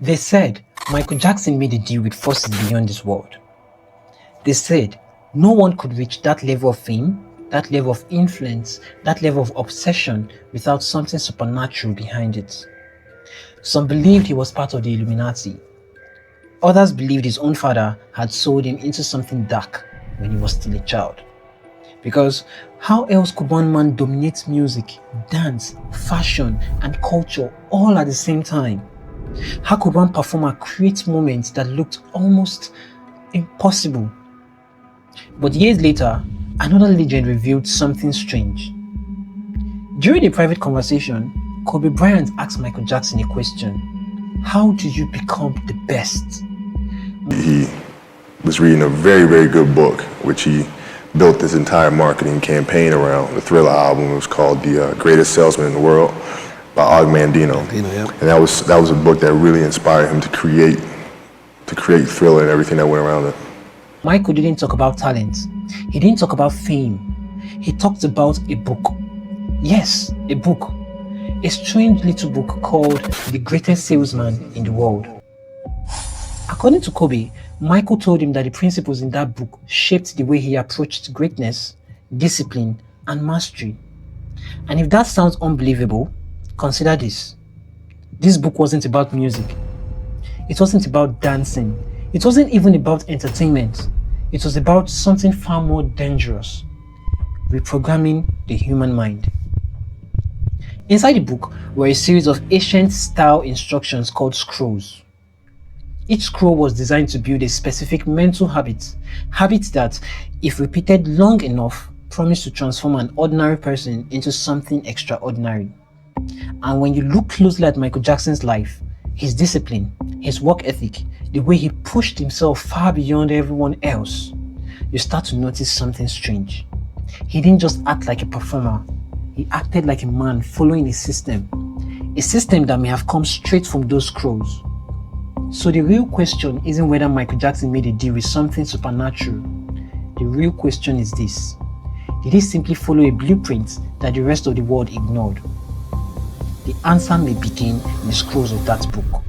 They said Michael Jackson made a deal with forces beyond this world. They said no one could reach that level of fame, that level of influence, that level of obsession without something supernatural behind it. Some believed he was part of the Illuminati. Others believed his own father had sold him into something dark when he was still a child. Because how else could one man dominate music, dance, fashion, and culture all at the same time? How could one performer create moments that looked almost impossible? But years later, another legend revealed something strange. During a private conversation, Kobe Bryant asked Michael Jackson a question. How do you become the best? He was reading a very, very good book, which he built this entire marketing campaign around. The Thriller album was called The Greatest Salesman in the World by Og Mandino. And that was a book that really inspired him to create Thriller and everything that went around it. Michael didn't talk about talent. He didn't talk about fame. He talked about a book. Yes, a book. A strange little book called The Greatest Salesman in the World. According to Kobe, Michael told him that the principles in that book shaped the way he approached greatness, discipline, and mastery. And if that sounds unbelievable, consider this. This book wasn't about music. It wasn't about dancing. It wasn't even about entertainment. It was about something far more dangerous: reprogramming the human mind. Inside the book were a series of ancient-style instructions called scrolls. Each scroll was designed to build a specific mental habit that, if repeated long enough, promised to transform an ordinary person into something extraordinary. And when you look closely at Michael Jackson's life, his discipline, his work ethic, the way he pushed himself far beyond everyone else, you start to notice something strange. He didn't just act like a performer, he acted like a man following a system that may have come straight from those scrolls. So the real question isn't whether Michael Jackson made a deal with something supernatural. The real question is this: did he simply follow a blueprint that the rest of the world ignored? The answer may begin in the scrolls of that book.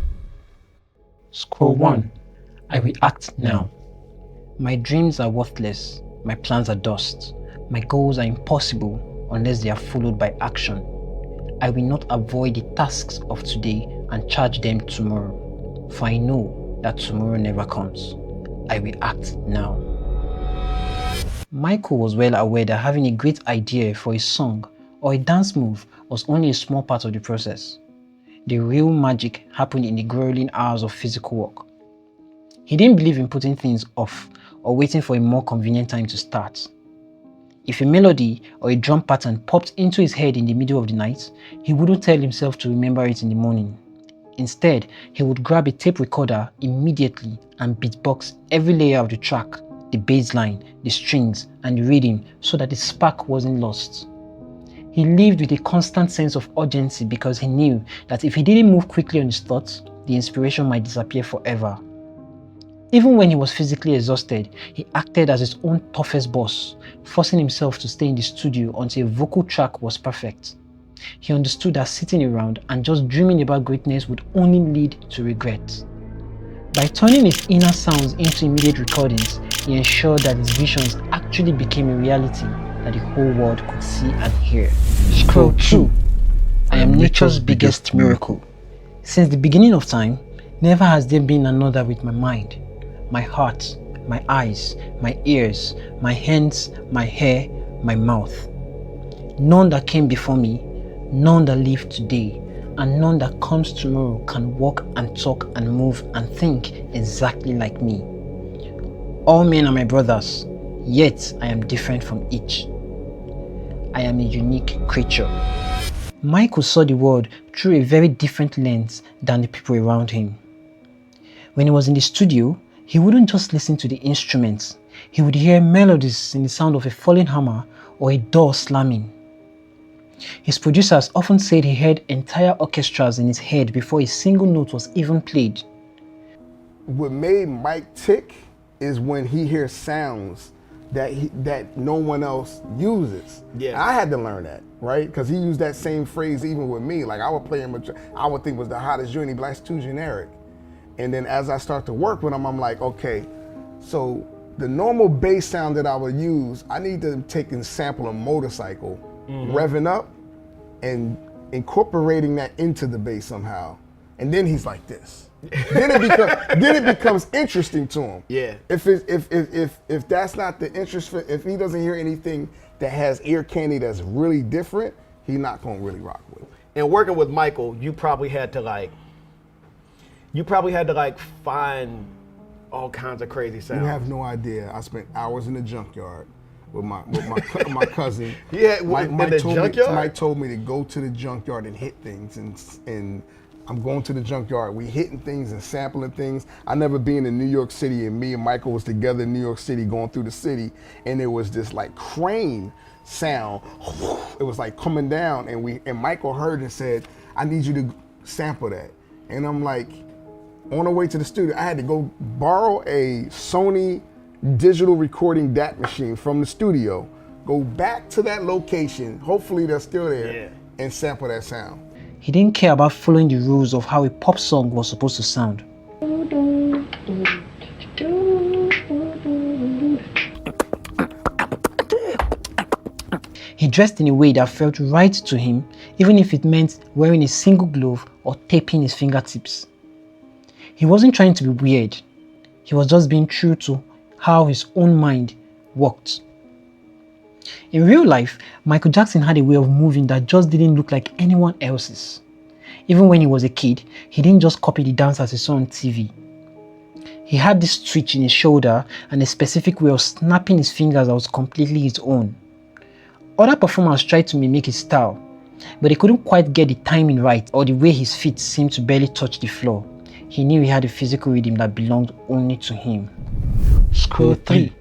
Scroll 1. I will act now. My dreams are worthless. My plans are dust. My goals are impossible unless they are followed by action. I will not avoid the tasks of today and charge them tomorrow. For I know that tomorrow never comes. I will act now. Michael was well aware that having a great idea for a song or a dance move was only a small part of the process. The real magic happened in the grueling hours of physical work. He didn't believe in putting things off or waiting for a more convenient time to start. If a melody or a drum pattern popped into his head in the middle of the night, he wouldn't tell himself to remember it in the morning. Instead, he would grab a tape recorder immediately and beatbox every layer of the track, the bass line, the strings, and the rhythm so that the spark wasn't lost. He lived with a constant sense of urgency because he knew that if he didn't move quickly on his thoughts, the inspiration might disappear forever. Even when he was physically exhausted, he acted as his own toughest boss, forcing himself to stay in the studio until a vocal track was perfect. He understood that sitting around and just dreaming about greatness would only lead to regret. By turning his inner sounds into immediate recordings, he ensured that his visions actually became a reality that the whole world could see and hear. Scroll 2. I am nature's biggest miracle. Since the beginning of time, never has there been another with my mind, my heart, my eyes, my ears, my hands, my hair, my mouth. None that came before me, none that live today, and none that comes tomorrow can walk and talk and move and think exactly like me. All men are my brothers, yet I am different from each. I am a unique creature. Michael saw the world through a very different lens than the people around him. When he was in the studio, he wouldn't just listen to the instruments. He would hear melodies in the sound of a falling hammer or a door slamming. His producers often said he heard entire orchestras in his head before a single note was even played. What made Mike tick is when he hears sounds that no one else uses. Yeah, I had to learn that, right? Because he used that same phrase even with me. Like I would play him, I would think was the hottest joint. He'd be like, "That's too generic." And then as I start to work with them, I'm like, okay, so the normal bass sound that I would use, I need to take and sample a motorcycle, revving up and incorporating that into the bass somehow. And then he's like this. then it becomes interesting to him. Yeah. If that's not the interest for, if he doesn't hear anything that has ear candy that's really different, he's not gonna really rock with it. And working with Michael, you probably had to find all kinds of crazy sounds. You have no idea. I spent hours in the junkyard with my cousin. Yeah, Mike told me to go to the junkyard and hit things, and I'm going to the junkyard. We hitting things and sampling things. I never been in New York City, and me and Michael was together in New York City going through the city, and there was this like crane sound. It was like coming down, and Michael heard and said, "I need you to sample that." And I'm like, on the way to the studio, I had to go borrow a Sony digital recording DAT machine from the studio, go back to that location, hopefully they're still there, and sample that sound. He didn't care about following the rules of how a pop song was supposed to sound. He dressed in a way that felt right to him, even if it meant wearing a single glove or taping his fingertips. He wasn't trying to be weird. He was just being true to how his own mind worked. In real life, Michael Jackson had a way of moving that just didn't look like anyone else's. Even when he was a kid, he didn't just copy the dancers he saw on TV. He had this twitch in his shoulder and a specific way of snapping his fingers that was completely his own. Other performers tried to mimic his style, but they couldn't quite get the timing right or the way his feet seemed to barely touch the floor. He knew he had a physical rhythm that belonged only to him. Scroll 3.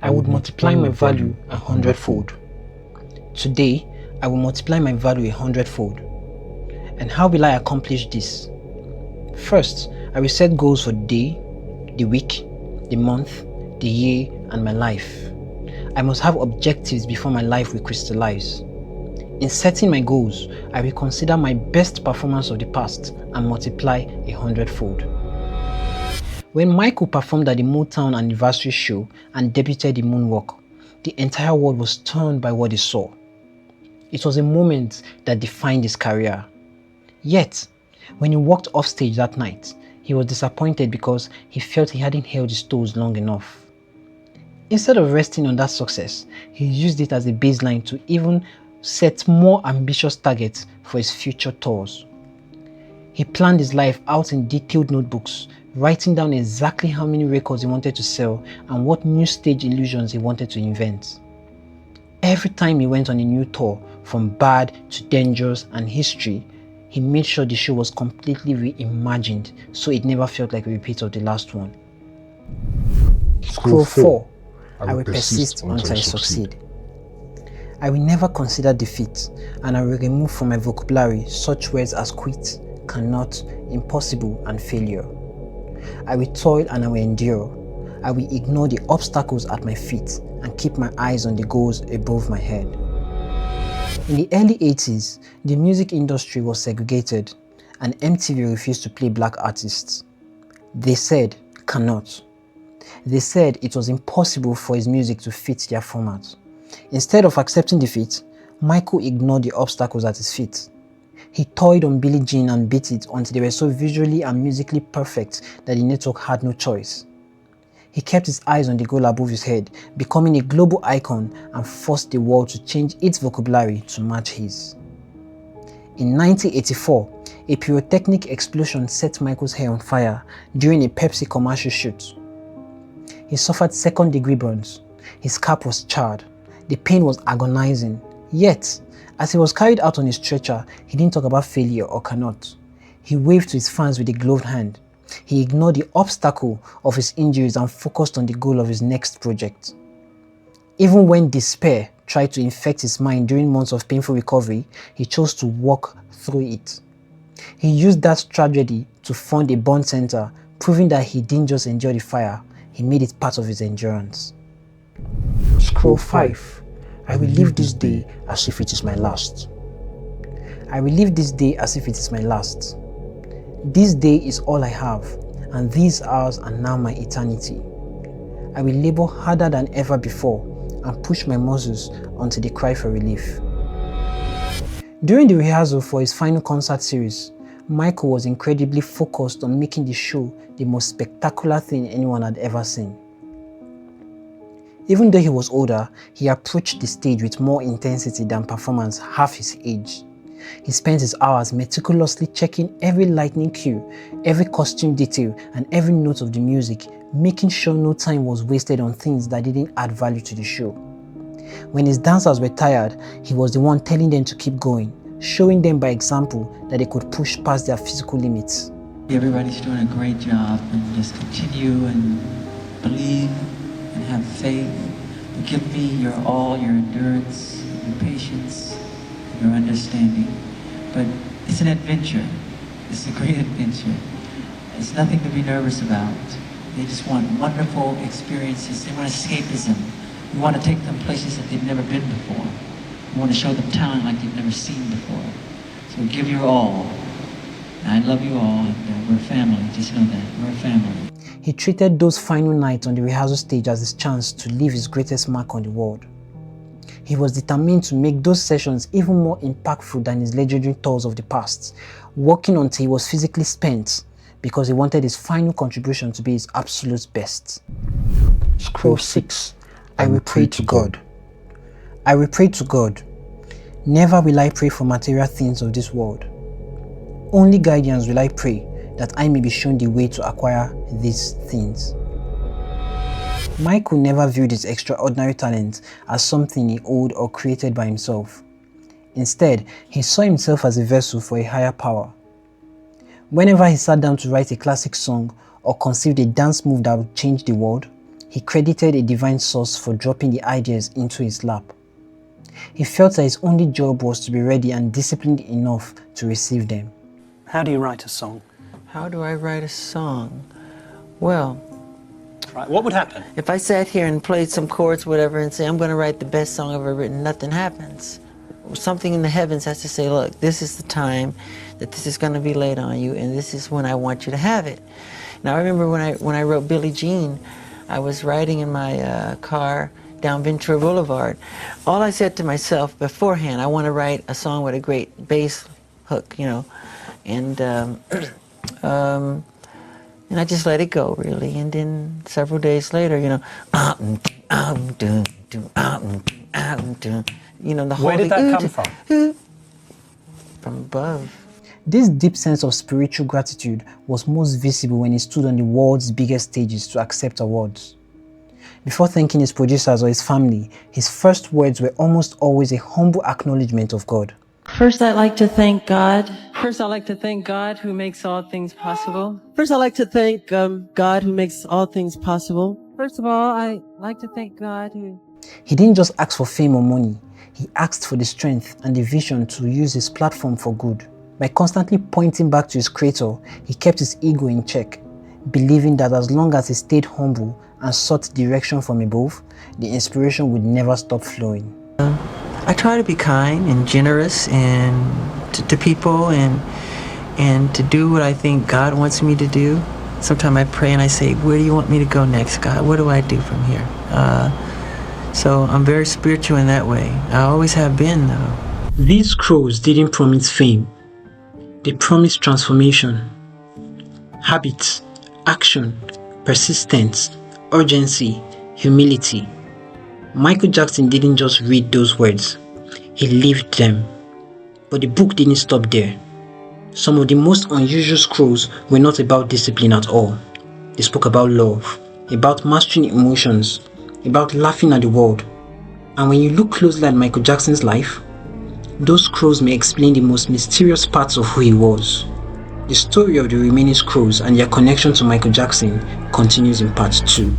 I would multiply my value 100-fold. Today, I will multiply my value 100-fold. And how will I accomplish this? First, I will set goals for the day, the week, the month, the year, and my life. I must have objectives before my life will crystallize. In setting my goals, I will consider my best performance of the past and multiply 100-fold. When Michael performed at the Motown anniversary show and debuted the moonwalk, the entire world was stunned by what he saw. It was a moment that defined his career. Yet, when he walked off stage that night, he was disappointed because he felt he hadn't held his toes long enough. Instead of resting on that success, he used it as a baseline to even set more ambitious targets for his future tours. He planned his life out in detailed notebooks, writing down exactly how many records he wanted to sell and what new stage illusions he wanted to invent. Every time he went on a new tour, from Bad to Dangerous and History, he made sure the show was completely reimagined so it never felt like a repeat of the last one. Scroll 4. I will persist until I succeed. I will never consider defeat, and I will remove from my vocabulary such words as quit, cannot, impossible, and failure. I will toil and I will endure. I will ignore the obstacles at my feet and keep my eyes on the goals above my head. In the early 80s, the music industry was segregated and MTV refused to play black artists. They said, cannot. They said it was impossible for his music to fit their format. Instead of accepting defeat, Michael ignored the obstacles at his feet. He toyed on Billie Jean and Beat It until they were so visually and musically perfect that the network had no choice. He kept his eyes on the goal above his head, becoming a global icon, and forced the world to change its vocabulary to match his. In 1984, a pyrotechnic explosion set Michael's hair on fire during a Pepsi commercial shoot. He suffered second-degree burns. His scalp was charred. The pain was agonizing. Yet, as he was carried out on his stretcher, he didn't talk about failure or cannot. He waved to his fans with a gloved hand. He ignored the obstacle of his injuries and focused on the goal of his next project. Even when despair tried to infect his mind during months of painful recovery, he chose to walk through it. He used that tragedy to fund a burn center, proving that he didn't just enjoy the fire, he made it part of his endurance. Scroll 5. I will live this day as if it is my last. I will live this day as if it is my last. This day is all I have, and these hours are now my eternity. I will labor harder than ever before and push my muscles until they cry for relief. During the rehearsal for his final concert series, Michael was incredibly focused on making the show the most spectacular thing anyone had ever seen. Even though he was older, he approached the stage with more intensity than performers half his age. He spent his hours meticulously checking every lightning cue, every costume detail, and every note of the music, making sure no time was wasted on things that didn't add value to the show. When his dancers were tired, he was the one telling them to keep going, showing them by example that they could push past their physical limits. Everybody's doing a great job, and just continue and believe and have faith. But give me your all, your endurance, your patience, your understanding. But it's an adventure. It's a great adventure. It's nothing to be nervous about. They just want wonderful experiences. They want escapism. We want to take them places that they've never been before. We want to show them talent like they've never seen before. So give your all. I love you all, and we're family. Just know that. We're a family. He treated those final nights on the rehearsal stage as his chance to leave his greatest mark on the world. He was determined to make those sessions even more impactful than his legendary tours of the past, working until he was physically spent because he wanted his final contribution to be his absolute best. Scroll 6. I will pray to God. I will pray to God. Never will I pray for material things of this world. Only guidance will I pray, that I may be shown the way to acquire these things. Michael never viewed his extraordinary talent as something he owed or created by himself. Instead, he saw himself as a vessel for a higher power. Whenever he sat down to write a classic song or conceived a dance move that would change the world, he credited a divine source for dropping the ideas into his lap. He felt that his only job was to be ready and disciplined enough to receive them. How do you write a song? How do I write a song? Well, Right, what would happen? if I sat here and played some chords, whatever, and say, I'm going to write the best song I've ever written, nothing happens. Something in the heavens has to say, look, this is the time that this is going to be laid on you, and this is when I want you to have it. Now, I remember when I wrote Billie Jean, I was riding in my car down Ventura Boulevard. All I said to myself beforehand, I want to write a song with a great bass hook, you know, and I just let it go, really. And then several days later, you know, the whole Where did that come from? From above. This deep sense of spiritual gratitude was most visible when he stood on the world's biggest stages to accept awards. Before thanking his producers or his family, his first words were almost always a humble acknowledgement of God. First, I'd like to thank God. First, I'd like to thank God who makes all things possible. First, I'd like to thank God who makes all things possible. First of all, I'd like to thank God who... He didn't just ask for fame or money. He asked for the strength and the vision to use his platform for good. By constantly pointing back to his creator, he kept his ego in check, believing that as long as he stayed humble and sought direction from above, the inspiration would never stop flowing. I try to be kind and generous and to people and to do what I think God wants me to do. Sometimes I pray and I say, where do you want me to go next, God? What do I do from here? So I'm very spiritual in that way. I always have been, though. These scrolls didn't promise fame. They promised transformation. Habits, action, persistence, urgency, humility. Michael Jackson didn't just read those words, he lived them. But the book didn't stop there. Some of the most unusual scrolls were not about discipline at all. They spoke about love, about mastering emotions, about laughing at the world. And when you look closely at Michael Jackson's life, those scrolls may explain the most mysterious parts of who he was. The story of the remaining scrolls and their connection to Michael Jackson continues in part 2.